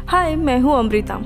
हाय, मैं हूँ अमृता।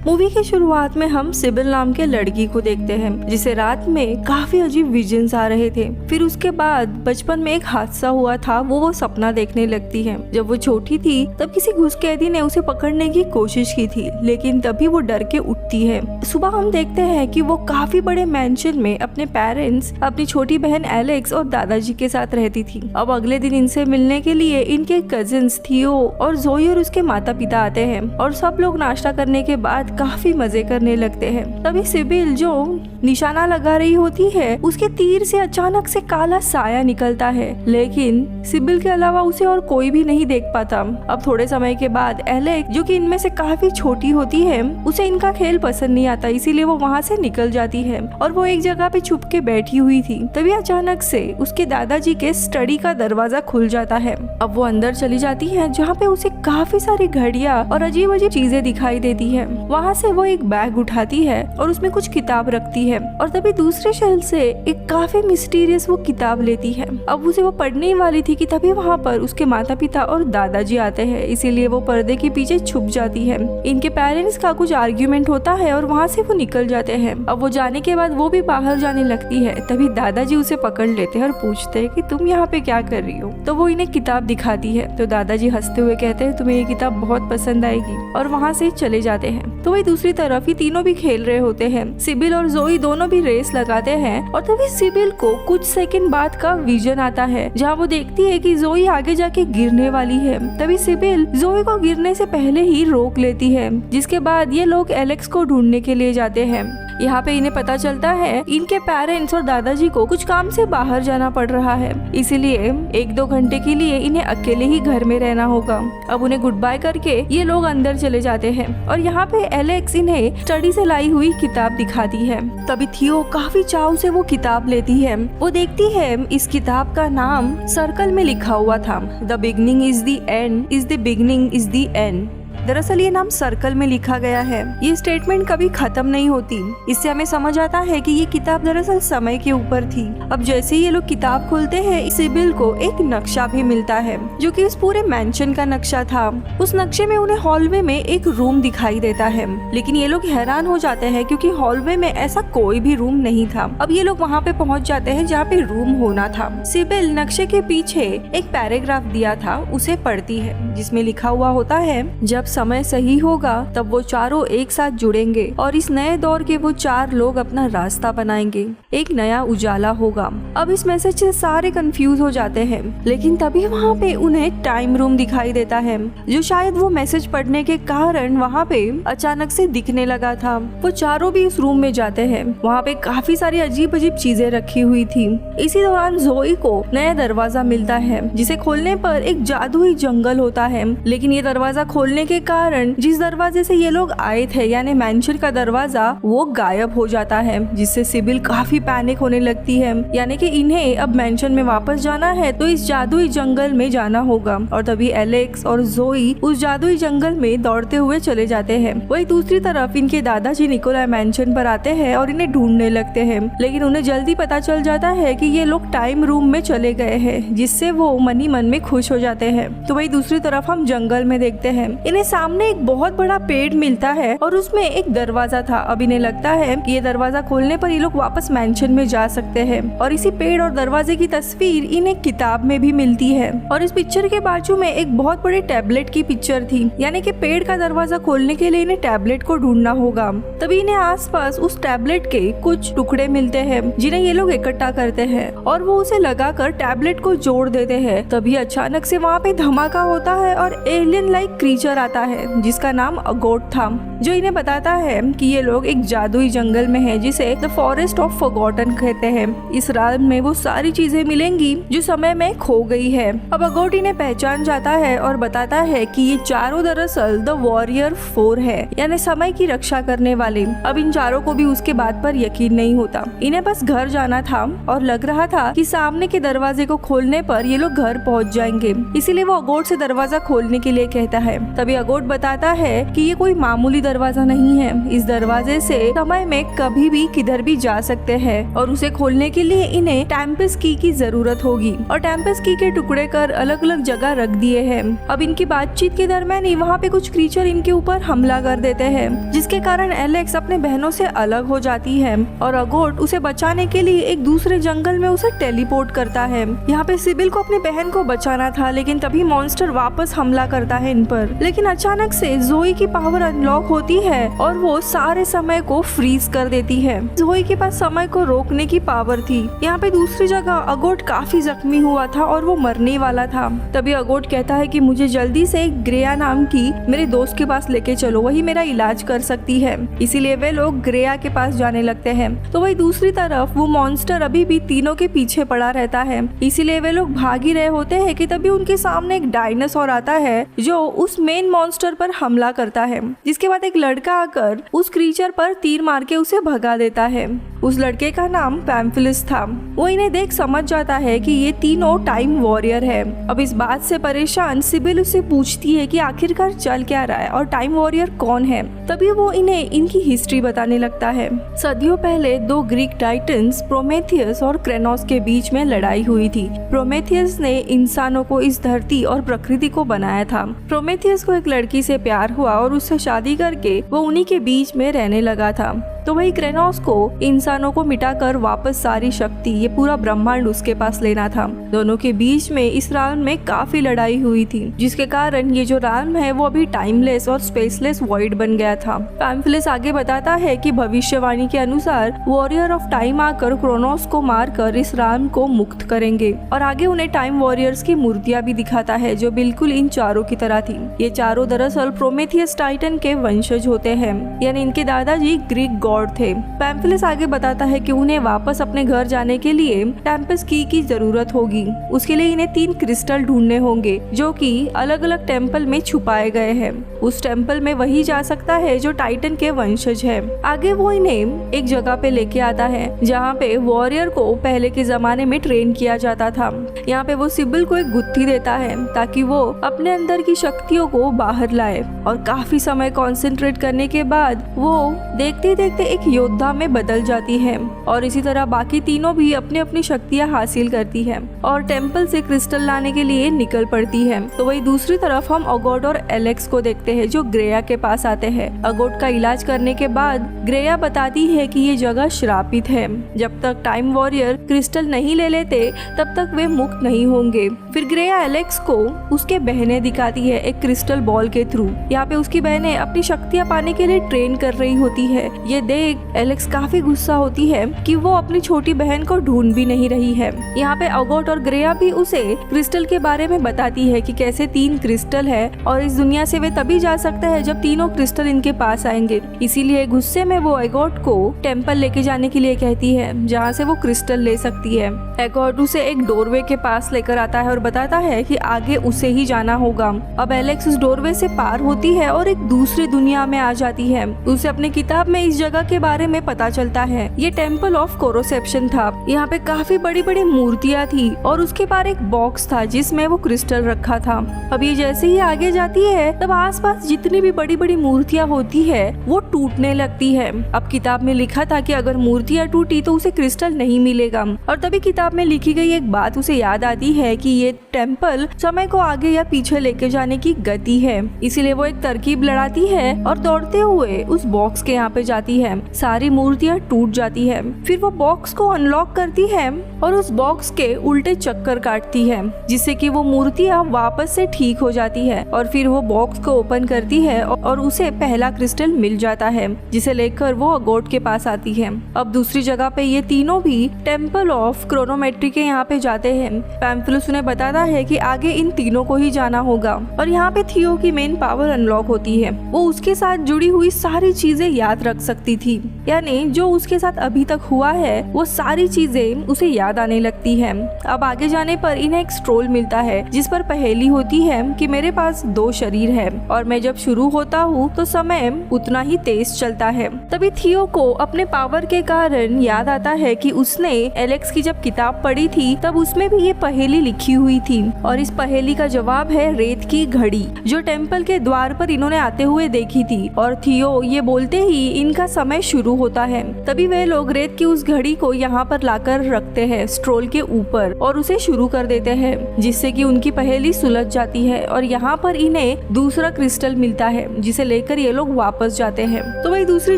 मूवी की शुरुआत में हम सिबिल नाम के लड़की को देखते हैं जिसे रात में काफी अजीब विजन्स आ रहे थे। फिर उसके बाद बचपन में एक हादसा हुआ था, वो सपना देखने लगती है। जब वो छोटी थी तब किसी घुसपैठी ने उसे पकड़ने की कोशिश की थी, लेकिन तभी वो डर के उठती है। सुबह हम देखते हैं कि वो काफी बड़े मैंशन में अपने पेरेंट्स, अपनी छोटी बहन एलेक्स और दादाजी के साथ रहती थी। अब अगले दिन इनसे मिलने के लिए इनके कजिन्स थियो और जोई और उसके माता पिता आते हैं और सब लोग नाश्ता करने के बाद काफी मजे करने लगते हैं। तभी सिबिल जो निशाना लगा रही होती है, उसके तीर से अचानक से काला साया निकलता है, लेकिन सिबिल के अलावा उसे और कोई भी नहीं देख पाता। अब थोड़े समय के बाद एलेक्स, जो कि इनमें से काफी छोटी होती है, उसे इनका खेल पसंद नहीं आता, इसीलिए वो वहाँ से निकल जाती है और वो एक जगह पे छुप के बैठी हुई थी। तभी अचानक से उसके दादाजी के स्टडी का दरवाजा खुल जाता है। अब वो अंदर चली जाती है जहाँ पे उसे काफी सारी घड़ियां और अजीब अजीब चीजें दिखाई देती है। वहाँ से वो एक बैग उठाती है और उसमें कुछ किताब रखती है और तभी दूसरे शेल्फ से एक काफी मिस्टीरियस वो किताब लेती है। अब उसे वो पढ़ने वाली थी कि तभी वहाँ पर उसके माता पिता और दादाजी आते हैं, इसीलिए वो पर्दे के पीछे छुप जाती है। इनके पेरेंट्स का कुछ आर्ग्यूमेंट होता है और वहाँ से वो निकल जाते हैं। अब वो जाने के बाद वो भी बाहर जाने लगती है, तभी दादाजी उसे पकड़ लेते हैं और पूछते हैं कि तुम यहाँ पे क्या कर रही हो। तो वो इन्हें किताब दिखाती है, तो दादाजी हंसते हुए कहते हैं तुम्हें ये किताब बहुत पसंद आएगी, और वहाँ से चले जाते हैं। तो वही दूसरी तरफ ही तीनों भी खेल रहे होते हैं। सिबिल और जोई दोनों भी रेस लगाते हैं और तभी सिबिल को कुछ सेकंड बाद का विजन आता है, जहाँ वो देखती है कि जोई आगे जाके गिरने वाली है। तभी सिबिल जोई को गिरने से पहले ही रोक लेती है, जिसके बाद ये लोग एलेक्स को ढूंढने के लिए जाते हैं। यहाँ पे इन्हें पता चलता है इनके पेरेंट्स और दादाजी को कुछ काम से बाहर जाना पड़ रहा है, इसीलिए 1-2 घंटे के लिए इन्हें अकेले ही घर में रहना होगा। अब उन्हें गुड बाय करके ये लोग अंदर चले जाते हैं और यहाँ पे एलेक्स इन्हें स्टडी से लाई हुई किताब दिखाती है। तभी थियो काफी चाव से वो किताब लेती है। वो देखती है इस किताब का नाम सर्कल में लिखा हुआ था, the beginning is the end is the beginning is the end. दरअसल ये नाम सर्कल में लिखा गया है। ये स्टेटमेंट कभी खत्म नहीं होती। इससे हमें समझ आता है कि ये किताब दरअसल समय के ऊपर थी। अब जैसे ही ये लोग किताब खोलते हैं, सिबिल को एक नक्शा भी मिलता है जो कि उस पूरे मैंशन का नक्शा था। उस नक्शे में उन्हें हॉलवे में एक रूम दिखाई देता है, लेकिन ये लोग हैरान हो जाते हैं क्योंकि हॉलवे में ऐसा कोई भी रूम नहीं था। अब ये लोग वहाँ पे पहुँच जाते हैं जहाँ पे रूम होना था। सिबिल नक्शे के पीछे एक पैराग्राफ दिया था, उसे पढ़ती है, जिसमें लिखा हुआ होता है जब समय सही होगा तब वो चारों एक साथ जुड़ेंगे और इस नए दौर के वो 4 लोग अपना रास्ता बनाएंगे, एक नया उजाला होगा। अब इस मैसेज से सारे कंफ्यूज हो जाते हैं, लेकिन तभी वहाँ पे उन्हें टाइम रूम दिखाई देता है, जो शायद वो मैसेज पढ़ने के कारण वहाँ पे अचानक से दिखने लगा था। वो चारों भी इस रूम में जाते हैं। वहाँ पे काफी सारी अजीब अजीब चीजें रखी हुई थी। इसी दौरान जोई को नया दरवाजा मिलता है, जिसे खोलने पर एक जादुई जंगल होता है, लेकिन ये दरवाजा खोलने के कारण जिस दरवाजे से ये लोग आए थे, यानी मैंशन का दरवाजा, वो गायब हो जाता है, जिससे सिबिल काफी पैनिक होने लगती है। यानी कि इन्हें अब मैंशन में वापस जाना है तो इस जादुई जंगल में जाना होगा। और तभी एलेक्स और जोई उस जादुई जंगल में दौड़ते हुए चले जाते हैं। वही दूसरी तरफ इनके दादाजी निकोलाई मैंशन पर आते हैं और इन्हें ढूंढने लगते हैं, लेकिन उन्हें जल्दी पता चल जाता है कि ये लोग टाइम रूम में चले गए हैं, जिससे वो मन ही मन में खुश हो जाते हैं। तो वही दूसरी तरफ हम जंगल में देखते हैं, इन्हें सामने एक बहुत बड़ा पेड़ मिलता है और उसमें एक दरवाजा था। अब इन्हें लगता है कि ये दरवाजा खोलने पर ये लोग वापस मैंशन में जा सकते हैं, और इसी पेड़ और दरवाजे की तस्वीर इन्हें किताब में भी मिलती है। और इस पिक्चर के बाजू में एक बहुत बड़े टैबलेट की पिक्चर थी, यानी कि पेड़ का दरवाजा खोलने के लिए इन्हें टैबलेट को ढूंढना होगा। तभी इन्हें आसपास उस टैबलेट के कुछ टुकड़े मिलते हैं, जिन्हें ये लोग इकट्ठा करते हैं और वो उसे लगाकर टैबलेट को जोड़ देते हैं। तभी अचानक से वहाँ पे धमाका होता है और एलियन लाइक क्रीचर आता है, जिसका नाम अगोट था, जो इन्हें बताता है कि ये लोग एक जादुई जंगल में हैं, जिसे द फॉरेस्ट ऑफ फॉरगॉटन कहते हैं। इस रात में वो सारी चीजें मिलेंगी जो समय में खो गई है। अब अगोट इन्हें पहचान जाता है और बताता है कि ये चारों दरअसल द वॉरियर 4 है, यानी समय की रक्षा करने वाले। अब इन चारों को भी उसके बात पर यकीन नहीं होता। इन्हें बस घर जाना था और लग रहा था कि सामने के दरवाजे को खोलने पर ये लोग घर पहुँच जाएंगे, इसीलिए वो अगोट से दरवाजा खोलने के लिए कहता है। तभी अगोट बताता है कि ये कोई मामूली दरवाजा नहीं है, इस दरवाजे से समय में कभी भी किधर भी जा सकते हैं और उसे खोलने के लिए इन्हें टेम्पेस्ट की जरूरत होगी और टेम्पेस्ट की के टुकड़े कर अलग अलग जगह रख दिए हैं। अब इनकी बातचीत के दरमियान ही वहाँ पे कुछ क्रीचर इनके ऊपर हमला कर देते हैं, जिसके कारण एलेक्स अपने बहनों से अलग हो जाती है और अगोट उसे बचाने के लिए एक दूसरे जंगल में उसे टेलीपोर्ट करता है। यहाँ पे सिबिल को अपनी बहन को बचाना था, लेकिन तभी मॉन्स्टर वापस हमला करता है इन पर। लेकिन अचानक से जोई की पावर अनलॉक होती है और वो सारे समय को फ्रीज कर देती है। जोई के पास समय को रोकने की पावर थी। यहाँ पे दूसरी जगह अगोट काफी जख्मी हुआ था और वो मरने वाला था। तभी अगोट कहता है कि मुझे जल्दी से ग्रेया नाम की मेरे दोस्त के पास लेके चलो, वही मेरा इलाज कर सकती है। इसीलिए वे लोग ग्रेया के पास जाने लगते हैं। तो वही दूसरी तरफ वो मॉन्स्टर अभी भी तीनों के पीछे पड़ा रहता है, इसीलिए वे लोग भाग ही रहे होते हैं कि तभी उनके सामने एक डायनासोर आता है जो उस मेन मॉन्स्टर पर हमला करता है। जिसके बाद एक लड़का आकर उस क्रीचर पर तीर मार के उसे भगा देता है। उस लड़के का नाम पैम्फिलस था। वो इन्हें देख समझ जाता है कि ये तीनों टाइम वॉरियर है। अब इस बात से परेशान सिबिल उससे पूछती है कि आखिरकार चल क्या रहा है और टाइम वॉरियर कौन है। तभी वो इन्हें इनकी हिस्ट्री बताने लगता है। सदियों पहले दो ग्रीक टाइटन्स प्रोमेथियस और क्रेनोस के बीच में लड़ाई हुई थी। प्रोमेथियस ने इंसानों को इस धरती और प्रकृति को बनाया था। प्रोमेथियस को एक लड़की से प्यार हुआ और उससे शादी करके वो उन्हीं के बीच में रहने लगा था। तो वही क्रेनोस को इंसानों को मिटाकर वापस सारी शक्ति, ये पूरा ब्रह्मांड उसके पास लेना था। दोनों के बीच में इस राम में काफी लड़ाई हुई थी, जिसके कारण ये जो राम है वो अभी टाइमलेस और स्पेसलेस वॉइड बन गया था। पैम्फिलस आगे बताता है कि भविष्यवाणी के अनुसार वॉरियर ऑफ टाइम आकर क्रोनोस को मारकर इस राम को मुक्त करेंगे और आगे उन्हें टाइम वॉरियर्स की मूर्तियां भी दिखाता है जो बिल्कुल इन चारों की तरह थी। ये चारों दरअसल प्रोमेथियस टाइटन के वंशज होते हैं, यानी इनके दादाजी ग्रीक गॉड थे। पैम्फिलस आगे बताता है कि उन्हें वापस अपने घर जाने के लिए टेम्पेस्ट की जरूरत होगी। उसके लिए इन्हें 3 क्रिस्टल ढूंढने होंगे जो कि अलग अलग टेम्पल में छुपाए गए हैं। उस टेम्पल में वही जा सकता है जो टाइटन के वंशज है। आगे वो इन्हें एक जगह पे लेके आता है जहाँ पे वॉरियर को पहले के जमाने में ट्रेन किया जाता था। यहाँ पे वो सिबिल को एक गुत्थी देता है ताकि वो अपने अंदर की शक्तियों को बाहर लाए और काफी समय कंसंट्रेट करने के बाद वो देखते देखते एक योद्धा में बदल जाती है और इसी तरह बाकी तीनों भी अपनी अपनी शक्तियां हासिल करती हैं और टेम्पल से क्रिस्टल लाने के लिए निकल पड़ती है। तो वही दूसरी तरफ हम अगोट और एलेक्स को देखते हैं जो ग्रेया के पास आते हैं। अगोट का इलाज करने के बाद ग्रेया बताती है कि ये जगह श्रापित है, जब तक टाइम वॉरियर क्रिस्टल नहीं ले लेते तब तक वे मुक्त नहीं होंगे। फिर ग्रेया एलेक्स को उसके बहनें दिखाती है एक क्रिस्टल बॉल के थ्रू। यहाँ पे उसकी बहनें अपनी शक्तियाँ पाने के लिए ट्रेन कर रही होती है। ये देख एलेक्स काफी गुस्सा होती है कि वो अपनी छोटी बहन को ढूंढ भी नहीं रही है। यहाँ पे अगोट और ग्रेया भी उसे क्रिस्टल के बारे में बताती है कि कैसे 3 क्रिस्टल है और इस दुनिया से वे तभी जा सकते हैं जब तीनों क्रिस्टल इनके पास आएंगे। इसीलिए गुस्से में वो अगोट को टेम्पल लेके जाने के लिए कहती है जहाँ से वो क्रिस्टल ले सकती है। अगोट उसे एक डोरवे के पास लेकर आता है और बताता है कि आगे उसे ही जाना होगा। अब एलेक्स उस डोरवे से पार होती है और एक दूसरी दुनिया में आ जाती है। उसे अपनी किताब में इस जगह के बारे में पता चलता है। ये टेम्पल ऑफ कोरोसेप्शन था। यहाँ पे काफी बड़ी बड़ी मूर्तियाँ थी और उसके पार एक बॉक्स था जिसमें वो क्रिस्टल रखा था। अब ये जैसे ही आगे जाती है तब आसपास जितनी भी बड़ी बड़ी मूर्तियाँ होती है वो टूटने लगती है। अब किताब में लिखा था कि अगर मूर्तियाँ टूटी तो उसे क्रिस्टल नहीं मिलेगा और तभी किताब में लिखी गई एक बात उसे याद आती है कि ये टेम्पल समय को आगे या पीछे लेके जाने की गति है। इसीलिए वो एक तरकीब लड़ाती है और दौड़ते हुए उस बॉक्स के यहाँ पे जाती है। सारी मूर्तियाँ टूट जाती है। फिर वो बॉक्स को अनलॉक करती है और उस बॉक्स के उल्टे चक्कर काटती है जिससे कि वो मूर्तियाँ वापस से ठीक हो जाती है और फिर वो बॉक्स को ओपन करती है और उसे पहला क्रिस्टल मिल जाता है जिसे लेकर वो अगोट के पास आती है। अब दूसरी जगह पे ये तीनों भी टेम्पल ऑफ क्रोनोमेट्री के यहाँ पे जाते हैं। पैम्फिलस उन्हें बताता है कि आगे इन तीनों को ही जाना होगा और यहाँ पे थियो की मेन पावर अनलॉक होती है। वो उसके साथ जुड़ी हुई सारी चीजें याद रख सकती थी, यानी जो उसके साथ अभी तक हुआ है वो सारी चीजें उसे याद आने लगती है। अब आगे जाने पर इन्हें एक स्क्रोल मिलता है जिस पर पहेली होती है कि मेरे पास 2 शरीर है और मैं जब शुरू होता हूँ तो समय उतना ही तेज चलता है। तभी थियो को अपने पावर के कारण याद आता है कि उसने एलेक्स की जब किताब पढ़ी थी तब उसमें भी ये पहेली लिखी हुई थी और इस पहेली का जवाब है रेत की घड़ी, जो टेम्पल के द्वार पर इन्होंने आते हुए देखी थी। और थियो ये बोलते ही इनका समय शुरू होता है। तभी वे लोग रेत की उस घड़ी को यहाँ पर लाकर रखते हैं स्ट्रोल के ऊपर और उसे शुरू कर देते हैं, जिससे कि उनकी पहेली सुलझ जाती है। और यहाँ पर इन्हें दूसरा क्रिस्टल मिलता है जिसे लेकर ये लोग वापस जाते हैं। तो वही दूसरी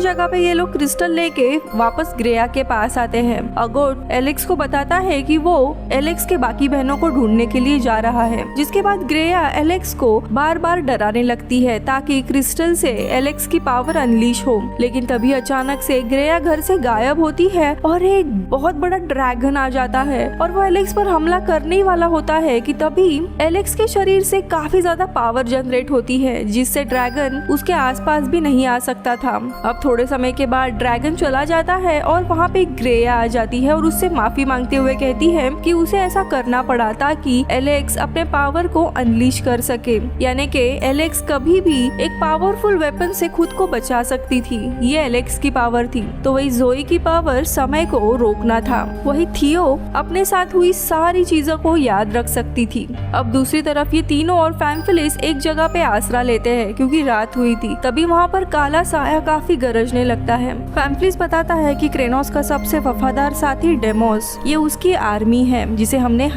जगह पे ये लोग क्रिस्टल लेके वापस ग्रेया के पास आते हैं। अगोट एलेक्स को बताता है कि वो एलेक्स के बाकी बहनों को ढूंढने के लिए जा रहा है, जिसके बाद ग्रेया एलेक्स को बार बार डराने लगती है ताकि क्रिस्टल से एलेक्स की पावर अनलीश हो। लेकिन तभी अचानक से ग्रेया घर से गायब होती है और एक बहुत बड़ा ड्रैगन आ जाता है और वो एलेक्स पर हमला करने वाला होता है कि तभी एलेक्स के शरीर से काफी ज्यादा पावर जनरेट होती है, जिससे ड्रैगन उसके आसपास भी नहीं आ सकता था। अब थोड़े समय के बाद ड्रैगन चला जाता है और वहाँ पे ग्रेया आ जाती है और उससे माफी मांगते हुए कहती है कि उसे ऐसा करना पड़ा ताकि एलेक्स अपने पावर को अनलीश कर सके, यानी कि एलेक्स कभी भी एक पावरफुल वेपन से खुद को बचा सकती थी। ये एलेक्स की पावर थी। तो वही जोई की पावर समय को रोकना था। वही थियो अपने साथ हुई सारी चीजों को याद रख सकती थी। अब दूसरी तरफ ये तीनों और फैम्फिलिस एक जगह पे आसरा लेते हैं क्योंकि रात हुई थी। तभी वहाँ पर काला साया काफी गरजने लगता है। फैम्फिलिस बताता है कि क्रेनोस का सबसे वफादार साथी डेमोस, ये उसकी आर्मी है जिसे हमने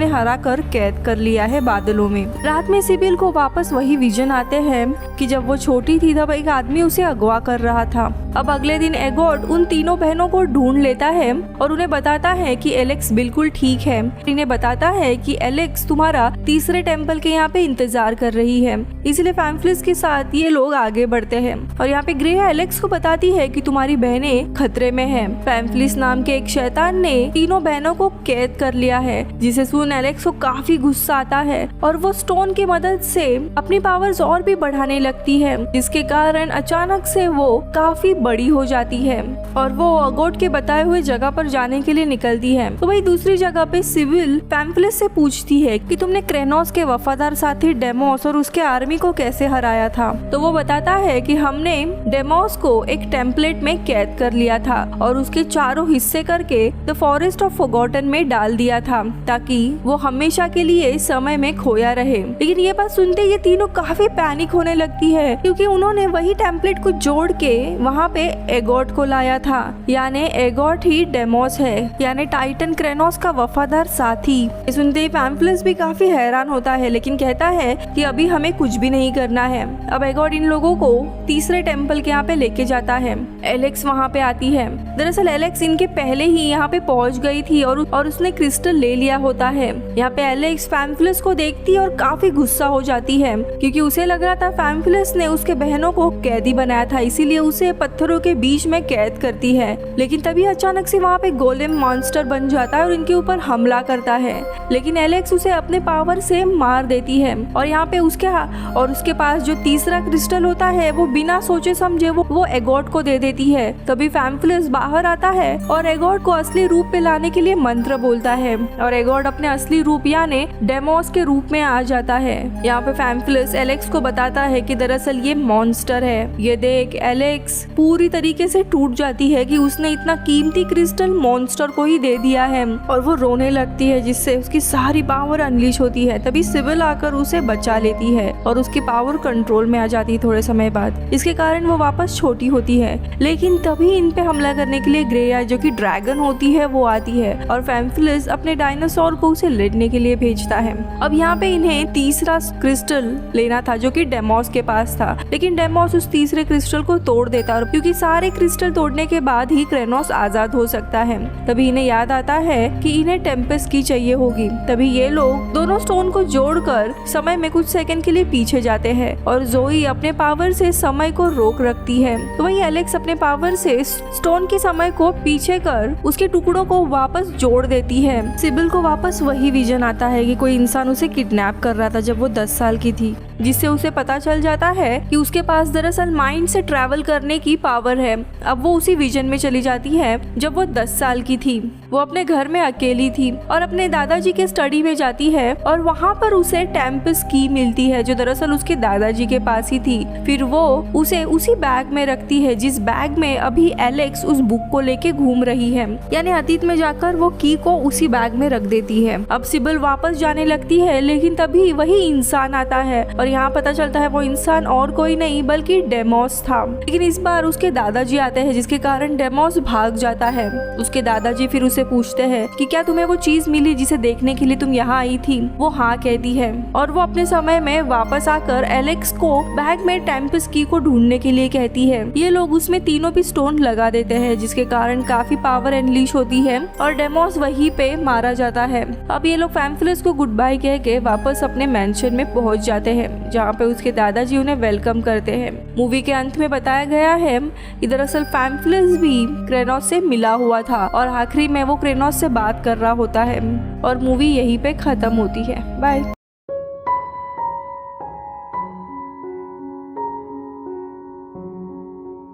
हरा कर कैद कर लिया है बादलों में। रात में सिबिल को वापस वही विजन आते हैं कि जब वो छोटी थी तब एक आदमी उसे अगवा कर रहा था। अब अगले दिन एगोट उन तीनों बहनों को ढूंढ लेता है और उन्हें बताता है कि एलेक्स बिल्कुल ठीक है। इन्हें बताता है कि एलेक्स तुम्हारा तीसरे टेम्पल के यहाँ पे इंतजार कर रही है, इसलिए फैम्फिलिस के साथ ये लोग आगे बढ़ते हैं। और यहाँ पे ग्रेया एलेक्स को बताती है कि तुम्हारी बहनें खतरे में हैं। फैम्फिलिस नाम के एक शैतान ने तीनों बहनों को कैद कर लिया है, जिसे सुन एलेक्स को काफी गुस्सा आता है और वो स्टोन की मदद से अपनी पावर्स और भी बढ़ाने लगती है, जिसके कारण अचानक से वो काफी बड़ी हो जाती है और वो अगोट के बताए हुए जगह पर जाने के लिए निकलती है। तो वही दूसरी जगह पे सिबिल फैम्फिलिस से पूछती है कि तुमने क्रेनोस के वफादार साथी डेमोस और उसके आर्मी को कैसे हराया था। तो वो बताता है कि हमने डेमोस को एक टेम्पलेट में कैद कर लिया था और उसके चारों हिस्से करके द फॉरेस्ट ऑफ फॉरगॉटन में डाल दिया था ताकि वो हमेशा के लिए समय में खोया रहे। लेकिन ये बात सुनते ये तीनों काफी पैनिक होने लगती है क्योंकि उन्होंने वही टेम्पलेट को जोड़ के वहाँ पे एगोट को लाया था, यानी एगोट ही डेमोस है, यानी टाइटन क्रेनोस का वफादार साथी। सुनते ही फैम्फिलिस भी काफी हैरान होता है लेकिन कहता है कि अभी हमें कुछ भी नहीं करना है। अब एगोट इन लोगों को तीसरे टेम्पल के यहाँ पे लेके जाता है। एलेक्स वहाँ पे आती है। दरअसल एलेक्स इनके पहले ही यहाँ पे पहुँच गई थी और उसने क्रिस्टल ले लिया होता है। यहाँ पे एलेक्स फैम्फिलिस को देखती है और काफी गुस्सा हो जाती है क्योंकि उसे लग रहा था फैम्फिलिस ने उसके बहनों को कैदी बनाया था, इसीलिए उसे पत्थरों के बीच में कैद करती है। लेकिन तभी अचानक से वहाँ पे गोलेम मॉन्स्टर बन जाता है और इनके ऊपर हमला करता है, लेकिन एलेक्स उसे अपने पावर से मार देती है। और यहाँ पे उसके पास जो तीसरा क्रिस्टल होता है वो बिना सोचे समझे वो एगोट को दे देती है। तभी फैम्फिलिस बाहर आता है और एगोट को असली रूप पे लाने के लिए मंत्र बोलता है और एगोट अपने असली रूप यानी डेमोस के रूप में आ जाता है। यहाँ पे फैम्फिलिस एलेक्स को बताता है कि दरअसल ये मॉन्स्टर है। ये देख एलेक्स पूरी तरीके से टूट जाती है कि उसने इतना कीमती क्रिस्टल मॉन्स्टर को ही दे दिया है और वो रोने लगती है, जिससे उसकी सारी पावर अनलीश होती है। तभी सिबिल आकर उसे बचा लेती है और उसकी पावर कंट्रोल में आ जाती है थोड़े समय बाद। इसके कारण वो वापस छोटी होती है। लेकिन तभी इन पे हमला करने के लिए ग्रेया जो कि ड्रैगन होती है वो आती है और फैम्फिलिस अपने डायनासोर को उसे लड़ने के लिए भेजता है। अब यहाँ पे इन्हें तीसरा क्रिस्टल लेना था जो कि डेमोस के पास था, लेकिन डेमोस उस तीसरे क्रिस्टल को तोड़ देता है क्योंकि सारे क्रिस्टल तोड़ने के बाद ही क्रेनोस आजाद हो सकता है। तभी इन्हें याद आता है कि इन्हें टेम्पेस्ट की चाहिए होगी। तभी ये लोग दोनों स्टोन को जोड़कर समय में कुछ सेकंड के लिए पीछे जाते हैं और जोई अपने पावर से समय को रोक रखती है। तो वही एलेक्स अपने पावर से स्टोन के समय को पीछे कर उसके टुकड़ों को वापस जोड़ देती है। सिबिल को वापस वही विजन आता है कि कोई इंसान उसे किडनैप कर रहा था जब वो 10 साल की थी। जिससे उसे पता चल जाता है कि उसके पास दरअसल माइंड से ट्रैवल करने की पावर है। अब वो उसी विजन में चली जाती है जब वो 10 साल की थी। वो अपने घर में अकेली थी और अपने दादाजी के स्टडी में जाती है और वहाँ पर उसे टेम्पस की मिलती है जो दरअसल उसके दादाजी के पास ही थी। फिर वो उसे उसी बैग में रखती है जिस बैग में अभी एलेक्स उस बुक को लेके घूम रही है, यानी अतीत में जाकर वो की को उसी बैग में रख देती है। अब सिबिल वापस जाने लगती है लेकिन तभी वही इंसान आता है और यहाँ पता चलता है वो इंसान और कोई नहीं बल्कि डेमोस था। लेकिन इस बार उसके दादाजी आते हैं जिसके कारण डेमोस भाग जाता है। उसके दादाजी फिर उसे पूछते हैं कि क्या तुम्हें वो चीज मिली जिसे देखने के लिए तुम यहाँ आई थी। वो हाँ कहती है और वो अपने समय में वापस आकर एलेक्स को बैग में टेम्पस की को ढूंढने के लिए कहती है। ये लोग उसमें तीनों भी स्टोन लगा देते हैं जिसके कारण काफी पावर अनलीश होती है और डेमोस वहीं पे मारा जाता है। अब ये लोग फैमफिलिस को गुड बाय कह के वापस अपने मैंशन में पहुंच जाते हैं जहाँ पे उसके दादाजी उन्हें वेलकम करते हैं। मूवी के अंत में बताया गया है कि दरअसल फैमफिलिस भी क्रेनोस से मिला हुआ था और आखिरी में वो क्रेनोस से बात कर रहा होता है और मूवी यहीं पे खत्म होती है। बाय।